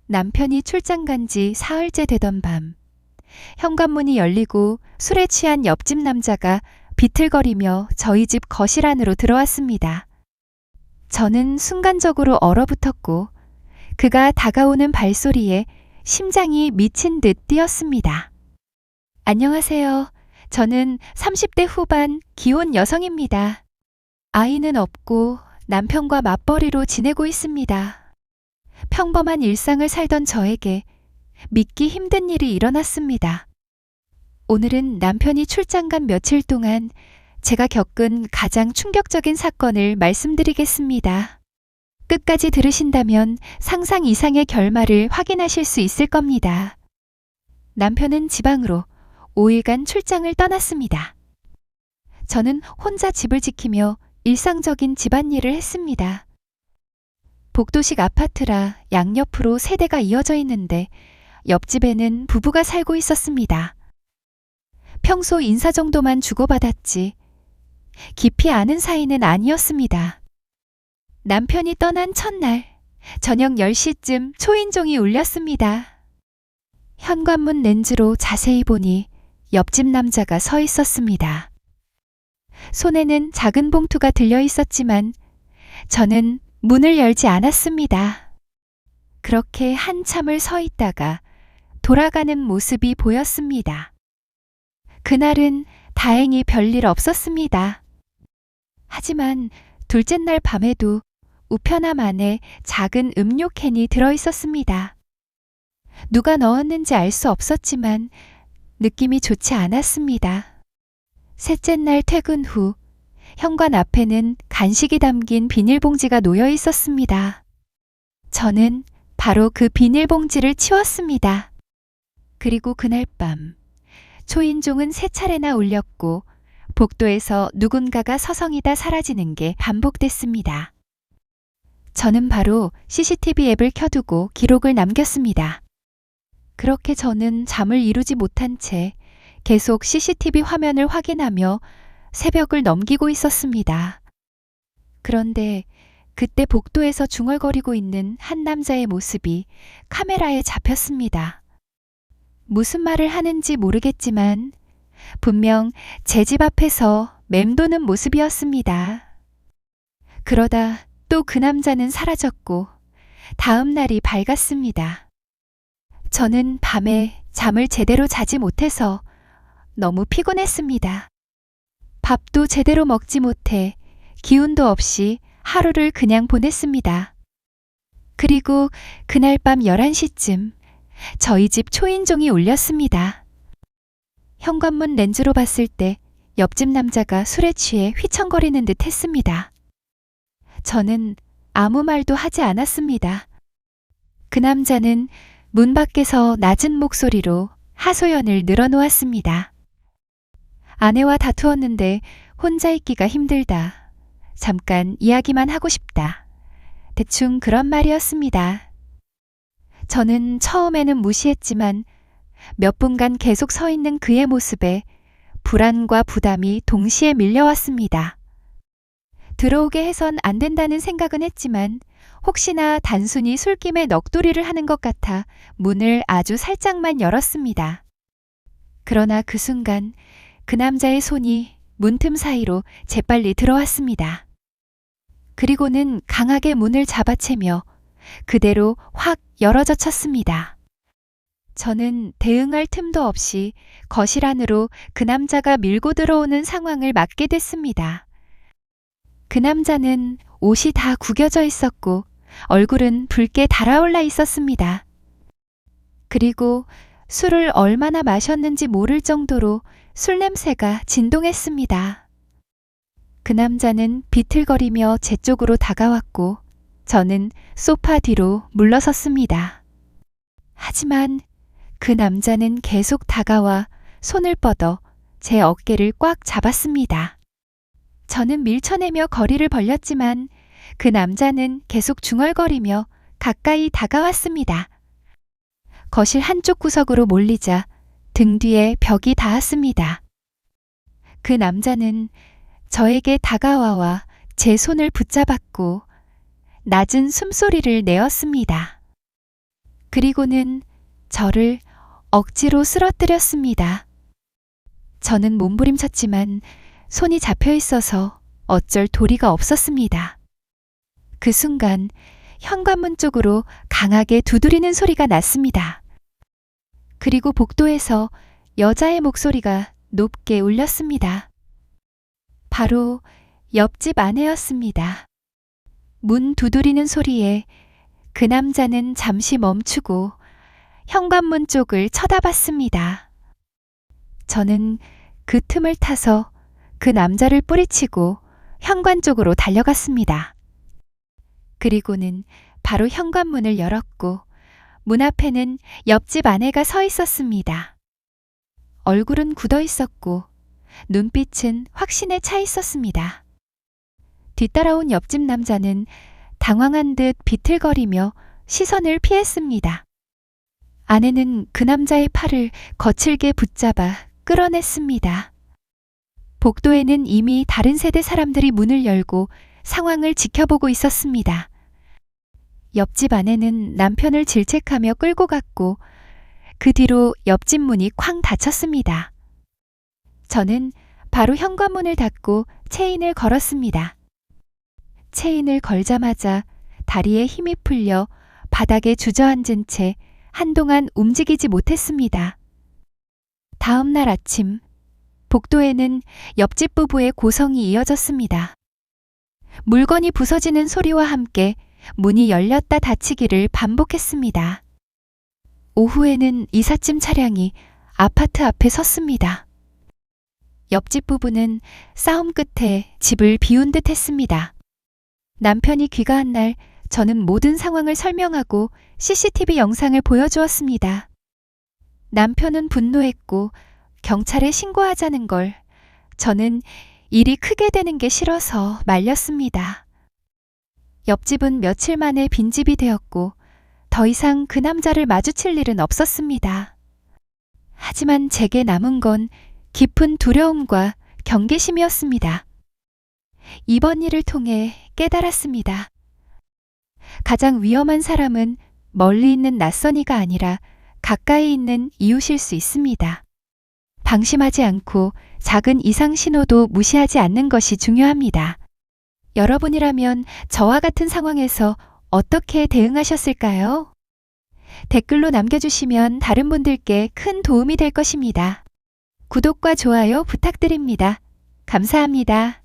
남편이 출장 간 지 사흘째 되던 밤, 현관문이 열리고 술에 취한 옆집 남자가 비틀거리며 저희 집 거실 안으로 들어왔습니다. 저는 순간적으로 얼어붙었고 그가 다가오는 발소리에 심장이 미친 듯 뛰었습니다. 안녕하세요. 저는 30대 후반 기혼 여성입니다. 아이는 없고 남편과 맞벌이로 지내고 있습니다. 평범한 일상을 살던 저에게 믿기 힘든 일이 일어났습니다. 오늘은 남편이 출장 간 며칠 동안 제가 겪은 가장 충격적인 사건을 말씀드리겠습니다. 끝까지 들으신다면 상상 이상의 결말을 확인하실 수 있을 겁니다. 남편은 지방으로 5일간 출장을 떠났습니다. 저는 혼자 집을 지키며 일상적인 집안일을 했습니다. 복도식 아파트라 양옆으로 세대가 이어져 있는데 옆집에는 부부가 살고 있었습니다. 평소 인사 정도만 주고받았지 깊이 아는 사이는 아니었습니다. 남편이 떠난 첫날 저녁 10시쯤 초인종이 울렸습니다. 현관문 렌즈로 자세히 보니 옆집 남자가 서 있었습니다. 손에는 작은 봉투가 들려 있었지만 저는 문을 열지 않았습니다. 그렇게 한참을 서 있다가 돌아가는 모습이 보였습니다. 그날은 다행히 별일 없었습니다. 하지만 둘째 날 밤에도 우편함 안에 작은 음료 캔이 들어 있었습니다. 누가 넣었는지 알 수 없었지만 느낌이 좋지 않았습니다. 셋째 날 퇴근 후 현관 앞에는 간식이 담긴 비닐봉지가 놓여 있었습니다. 저는 바로 그 비닐봉지를 치웠습니다. 그리고 그날 밤 초인종은 3차례나 울렸고 복도에서 누군가가 서성이다 사라지는 게 반복됐습니다. 저는 바로 CCTV 앱을 켜두고 기록을 남겼습니다. 그렇게 저는 잠을 이루지 못한 채 계속 CCTV 화면을 확인하며 새벽을 넘기고 있었습니다. 그런데 그때 복도에서 중얼거리고 있는 한 남자의 모습이 카메라에 잡혔습니다. 무슨 말을 하는지 모르겠지만 분명 제 집 앞에서 맴도는 모습이었습니다. 그러다 또 그 남자는 사라졌고 다음 날이 밝았습니다. 저는 밤에 잠을 제대로 자지 못해서 너무 피곤했습니다. 밥도 제대로 먹지 못해 기운도 없이 하루를 그냥 보냈습니다. 그리고 그날 밤 11시쯤 저희 집 초인종이 울렸습니다. 현관문 렌즈로 봤을 때 옆집 남자가 술에 취해 휘청거리는 듯 했습니다. 저는 아무 말도 하지 않았습니다. 그 남자는 문 밖에서 낮은 목소리로 하소연을 늘어놓았습니다. 아내와 다투었는데 혼자 있기가 힘들다. 잠깐 이야기만 하고 싶다. 대충 그런 말이었습니다. 저는 처음에는 무시했지만 몇 분간 계속 서 있는 그의 모습에 불안과 부담이 동시에 밀려왔습니다. 들어오게 해선 안 된다는 생각은 했지만 혹시나 단순히 술김에 넋두리를 하는 것 같아 문을 아주 살짝만 열었습니다. 그러나 그 순간 그 남자의 손이 문틈 사이로 재빨리 들어왔습니다. 그리고는 강하게 문을 잡아채며 그대로 확 열어젖혔습니다. 저는 대응할 틈도 없이 거실 안으로 그 남자가 밀고 들어오는 상황을 맞게 됐습니다. 그 남자는 옷이 다 구겨져 있었고 얼굴은 붉게 달아올라 있었습니다. 그리고 술을 얼마나 마셨는지 모를 정도로 술 냄새가 진동했습니다. 그 남자는 비틀거리며 제 쪽으로 다가왔고 저는 소파 뒤로 물러섰습니다. 하지만 그 남자는 계속 다가와 손을 뻗어 제 어깨를 꽉 잡았습니다. 저는 밀쳐내며 거리를 벌렸지만 그 남자는 계속 중얼거리며 가까이 다가왔습니다. 거실 한쪽 구석으로 몰리자 등 뒤에 벽이 닿았습니다. 그 남자는 저에게 다가와와 제 손을 붙잡았고 낮은 숨소리를 내었습니다. 그리고는 저를 억지로 쓰러뜨렸습니다. 저는 몸부림쳤지만 손이 잡혀 있어서 어쩔 도리가 없었습니다. 그 순간 현관문 쪽으로 강하게 두드리는 소리가 났습니다. 그리고 복도에서 여자의 목소리가 높게 울렸습니다. 바로 옆집 아내였습니다. 문 두드리는 소리에 그 남자는 잠시 멈추고 현관문 쪽을 쳐다봤습니다. 저는 그 틈을 타서 그 남자를 뿌리치고 현관 쪽으로 달려갔습니다. 그리고는 바로 현관문을 열었고 문 앞에는 옆집 아내가 서 있었습니다. 얼굴은 굳어 있었고 눈빛은 확신에 차 있었습니다. 뒤따라온 옆집 남자는 당황한 듯 비틀거리며 시선을 피했습니다. 아내는 그 남자의 팔을 거칠게 붙잡아 끌어냈습니다. 복도에는 이미 다른 세대 사람들이 문을 열고 상황을 지켜보고 있었습니다. 옆집 아내는 남편을 질책하며 끌고 갔고 그 뒤로 옆집 문이 쾅 닫혔습니다. 저는 바로 현관문을 닫고 체인을 걸었습니다. 체인을 걸자마자 다리에 힘이 풀려 바닥에 주저앉은 채 한동안 움직이지 못했습니다. 다음 날 아침, 복도에는 옆집 부부의 고성이 이어졌습니다. 물건이 부서지는 소리와 함께 문이 열렸다 닫히기를 반복했습니다. 오후에는 이삿짐 차량이 아파트 앞에 섰습니다. 옆집 부부는 싸움 끝에 집을 비운 듯 했습니다. 남편이 귀가한 날 저는 모든 상황을 설명하고 CCTV 영상을 보여주었습니다. 남편은 분노했고 경찰에 신고하자는 걸 저는 일이 크게 되는 게 싫어서 말렸습니다. 옆집은 며칠 만에 빈집이 되었고 더 이상 그 남자를 마주칠 일은 없었습니다. 하지만 제게 남은 건 깊은 두려움과 경계심이었습니다. 이번 일을 통해 깨달았습니다. 가장 위험한 사람은 멀리 있는 낯선이가 아니라 가까이 있는 이웃일 수 있습니다. 방심하지 않고 작은 이상 신호도 무시하지 않는 것이 중요합니다. 여러분이라면 저와 같은 상황에서 어떻게 대응하셨을까요? 댓글로 남겨주시면 다른 분들께 큰 도움이 될 것입니다. 구독과 좋아요 부탁드립니다. 감사합니다.